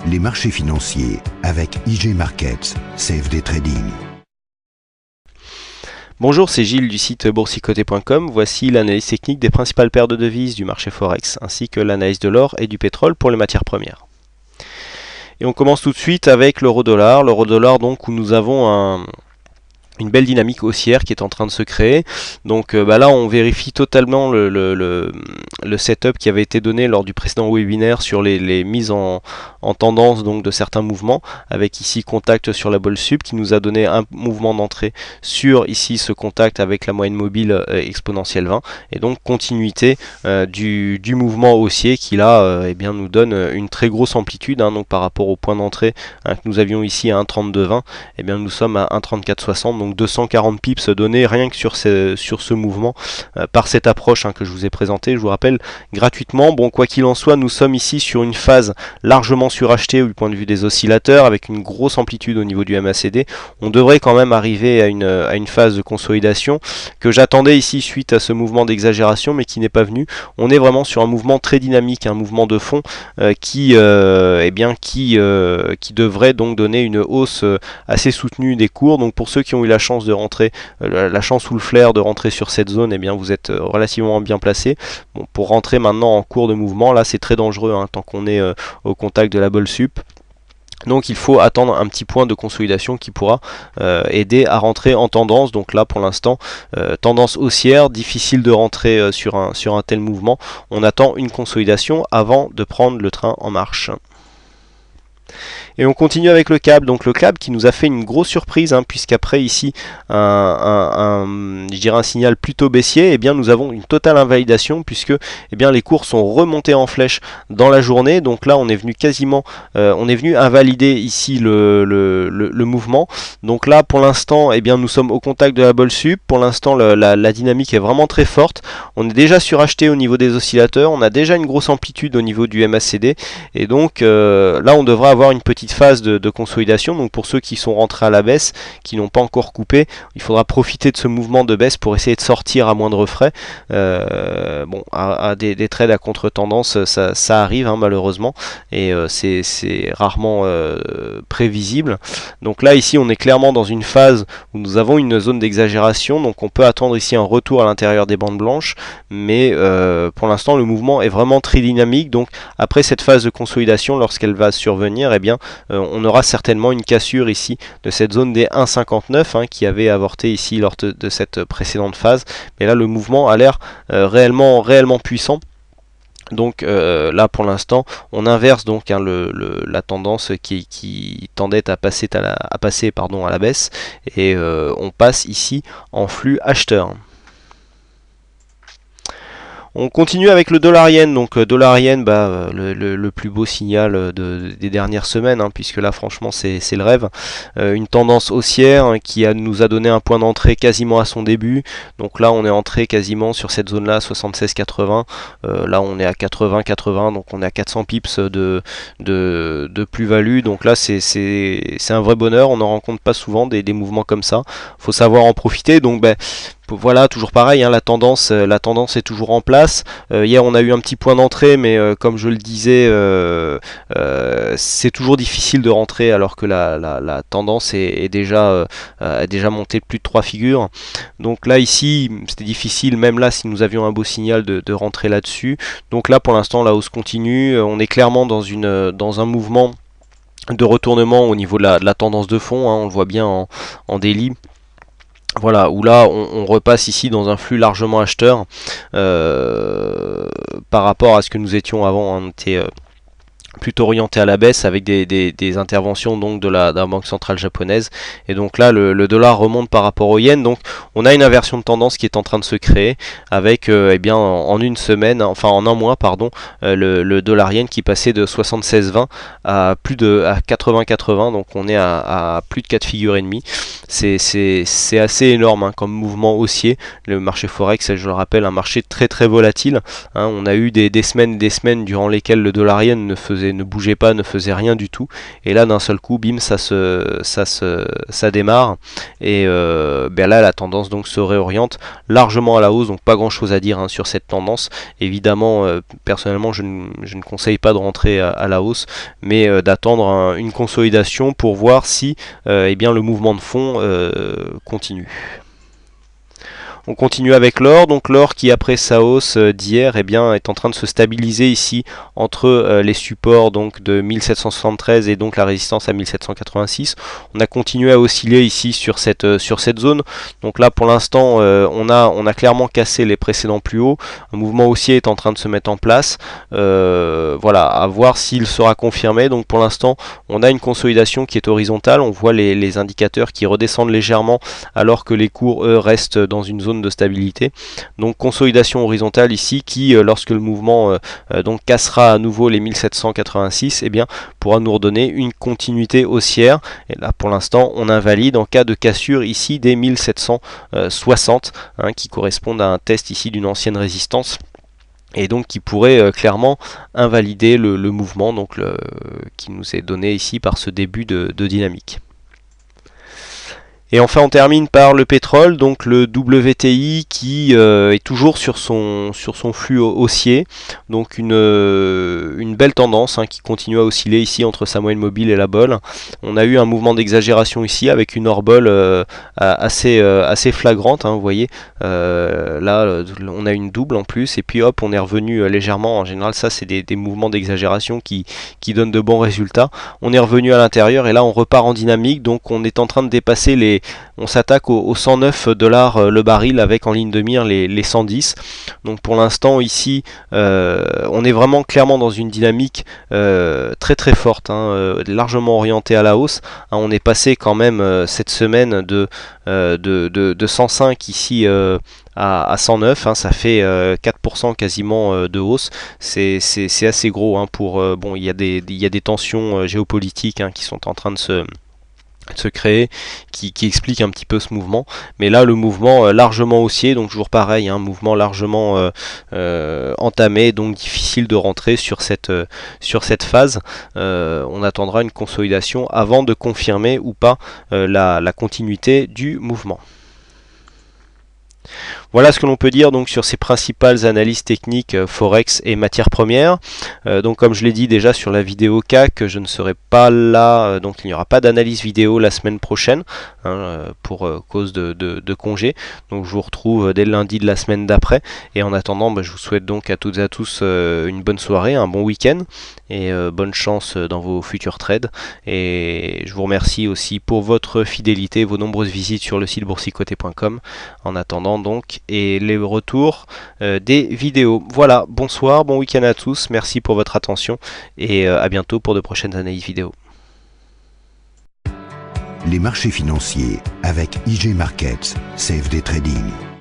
les marchés financiers avec IG Markets, CFD Trading. Bonjour, c'est Gilles du site boursicoté.com. Voici l'analyse technique des principales paires de devises du marché Forex, ainsi que l'analyse de l'or et du pétrole pour les matières premières. Et on commence tout de suite avec l'euro-dollar. L'euro-dollar, donc, où nous avons une belle dynamique haussière qui est en train de se créer. Donc là on vérifie totalement le setup qui avait été donné lors du précédent webinaire sur les mises en tendance donc de certains mouvements, avec ici contact sur la bolle sup qui nous a donné un mouvement d'entrée sur ici ce contact avec la moyenne mobile exponentielle 20, et donc continuité du mouvement haussier qui là eh bien, nous donne une très grosse amplitude, donc par rapport au point d'entrée que nous avions ici à 1,3220, eh bien nous sommes à 1,3460, donc 240 pips donnés rien que sur ce mouvement par cette approche que je vous ai présentée, je vous rappelle, gratuitement. Bon, quoi qu'il en soit, nous sommes ici sur une phase largement surachetée du point de vue des oscillateurs, avec une grosse amplitude au niveau du MACD. On devrait quand même arriver à une phase de consolidation que j'attendais ici suite à ce mouvement d'exagération, mais qui n'est pas venu. On est vraiment sur un mouvement très dynamique, un mouvement de fond qui devrait donc donner une hausse assez soutenue des cours. Donc pour ceux qui ont eu la chance de rentrer, la chance ou le flair de rentrer sur cette zone, eh bien vous êtes relativement bien placé. Bon, pour rentrer maintenant en cours de mouvement, là c'est très dangereux tant qu'on est au contact de la bolle sup. Donc il faut attendre un petit point de consolidation qui pourra aider à rentrer en tendance. Donc là pour l'instant, tendance haussière, difficile de rentrer sur un tel mouvement. On attend une consolidation avant de prendre le train en marche. Et on continue avec le CAB, donc le CAB qui nous a fait une grosse surprise, puisqu'après ici je dirais un signal plutôt baissier, et bien nous avons une totale invalidation, puisque les cours sont remontés en flèche dans la journée. Donc là on est venu invalider ici le mouvement. Donc là pour l'instant nous sommes au contact de la bolle sup. Pour l'instant la dynamique est vraiment très forte. On est déjà suracheté au niveau des oscillateurs, on a déjà une grosse amplitude au niveau du MACD, et donc là on devrait avoir une petite phase de consolidation. Donc pour ceux qui sont rentrés à la baisse, qui n'ont pas encore coupé, il faudra profiter de ce mouvement de baisse pour essayer de sortir à moindre frais. Des trades à contre-tendance, ça arrive malheureusement, et c'est rarement prévisible. Donc là ici on est clairement dans une phase où nous avons une zone d'exagération, donc on peut attendre ici un retour à l'intérieur des bandes blanches, mais pour l'instant le mouvement est vraiment très dynamique. Donc après cette phase de consolidation, lorsqu'elle va survenir, on aura certainement une cassure ici de cette zone des 1,59 qui avait avorté ici lors de cette précédente phase. Mais là le mouvement a l'air réellement puissant. Donc là pour l'instant on inverse donc la tendance qui tendait à passer à la baisse, et on passe ici en flux acheteur. On continue avec le dollar-yen. Donc dollar-yen, le plus beau signal des dernières semaines, puisque là franchement c'est le rêve. Une tendance haussière qui nous a donné un point d'entrée quasiment à son début. Donc là on est entré quasiment sur cette zone là, 76,80. Là on est à 80,80, donc on est à 400 pips de plus-value. Donc là c'est un vrai bonheur, on n'en rencontre pas souvent des mouvements comme ça. Faut savoir en profiter. Donc voilà, toujours pareil, la tendance est toujours en place. Hier on a eu un petit point d'entrée, mais comme je le disais, c'est toujours difficile de rentrer alors que la tendance est déjà montée de plus de 3 figures. Donc là ici c'était difficile, même là si nous avions un beau signal de rentrer là-dessus. Donc là pour l'instant la hausse continue, on est clairement dans un mouvement de retournement au niveau de la tendance de fond, on le voit bien en daily. Voilà, où là on repasse ici dans un flux largement acheteur par rapport à ce que nous étions avant. On était plutôt orienté à la baisse avec des interventions donc de la banque centrale japonaise, et donc là le dollar remonte par rapport au yen. Donc on a une inversion de tendance qui est en train de se créer avec en une semaine, enfin en un mois pardon, le dollar yen qui passait de 76,20 à 80,80, donc on est à plus de 4 figures et demie. C'est assez énorme comme mouvement haussier. Le marché forex, je le rappelle, un marché très très volatile. On a eu des semaines durant lesquelles le dollar yen ne faisait ne bougeait pas, ne faisait rien du tout. Et là d'un seul coup, bim, ça démarre. Et là la tendance donc se réoriente largement à la hausse, donc pas grand chose à dire hein, sur cette tendance. Évidemment, personnellement je ne conseille pas de rentrer à la hausse, mais d'attendre une consolidation pour voir si le mouvement de fond continue. On continue avec l'or, donc l'or qui après sa hausse d'hier est en train de se stabiliser ici entre les supports donc de 1773 et donc la résistance à 1786. On a continué à osciller ici sur cette zone, donc là pour l'instant on a clairement cassé les précédents plus hauts, un mouvement haussier est en train de se mettre en place, voilà, à voir s'il sera confirmé. Donc pour l'instant on a une consolidation qui est horizontale, on voit les indicateurs qui redescendent légèrement alors que les cours eux restent dans une zone de stabilité. Donc consolidation horizontale ici qui lorsque le mouvement donc cassera à nouveau les 1786 pourra nous redonner une continuité haussière, et là pour l'instant on invalide en cas de cassure ici des 1760 qui correspondent à un test ici d'une ancienne résistance et donc qui pourrait clairement invalider le mouvement donc qui nous est donné ici par ce début de dynamique. Et enfin on termine par le pétrole, donc le WTI qui est toujours sur son flux haussier, donc une belle tendance qui continue à osciller ici entre sa moyenne mobile et la bolle. On a eu un mouvement d'exagération ici avec une hors-bolle assez flagrante, vous voyez, là on a une double en plus, et puis hop on est revenu légèrement. En général ça c'est des mouvements d'exagération qui donnent de bons résultats. On est revenu à l'intérieur et là on repart en dynamique, donc on est en train de dépasser on s'attaque aux 109 $ le baril avec en ligne de mire les 110. Donc pour l'instant ici on est vraiment clairement dans une dynamique très très forte, largement orientée à la hausse. On est passé quand même cette semaine de 105 ici à 109, ça fait 4% quasiment de hausse. C'est assez gros pour il y a des tensions géopolitiques qui sont en train de se créer, qui explique un petit peu ce mouvement, mais là le mouvement largement haussier, donc toujours pareil, un mouvement largement entamé, donc difficile de rentrer sur cette phase. On attendra une consolidation avant de confirmer ou pas la continuité du mouvement. Voilà ce que l'on peut dire donc sur ces principales analyses techniques Forex et matières premières. Donc comme je l'ai dit déjà sur la vidéo CAC, je ne serai pas là, donc il n'y aura pas d'analyse vidéo la semaine prochaine pour cause de congé. Donc je vous retrouve dès le lundi de la semaine d'après. Et en attendant, je vous souhaite donc à toutes et à tous une bonne soirée, un bon week-end et bonne chance dans vos futurs trades. Et je vous remercie aussi pour votre fidélité, vos nombreuses visites sur le site boursicoté.com. En attendant donc et les retours des vidéos. Voilà, bonsoir, bon week-end à tous, merci pour votre attention et à bientôt pour de prochaines analyses vidéo. Les marchés financiers avec IG Markets, CFD Trading.